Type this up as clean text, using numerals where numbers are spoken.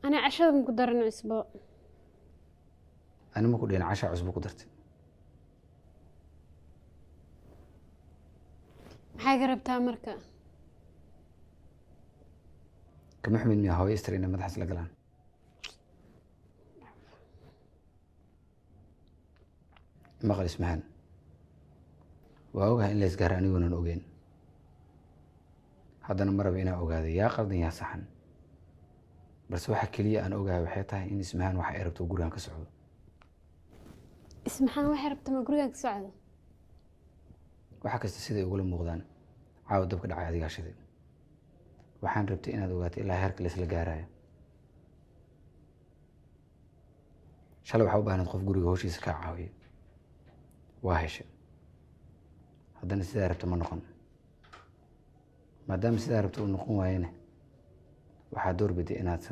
أنا عشرة مقدرنا أسبوع. أنا ما كنت 10 عصبة قدرت. maxay rabtaa marka كم حمل مياه هواي استرينا مدحس لقلان. ما قال اسمهان. وأوجه إلا إسقاراني ونن هذا مرة بينا أوجاذي يا قرضي يا صحن. بس واحد كلية أنا أوجه وحياتها إن اسمهان واحد عربت وجوران كسعود. اسمحان waxay rabtaa ma guriga ka socdo waxa kasta sida ugu muuqdaan caawa dabka dhacay adiga shiday waxaan rabtay inaad ogaato ilaa heerka la isla gaarayo shalay waxa u baahnaa qof guriga hawshiisa ka caawiyo waa heshay haddana sidaa rabta ma noqon maadaama sidaa rabta uu noqon waayena waxaa door biday inaad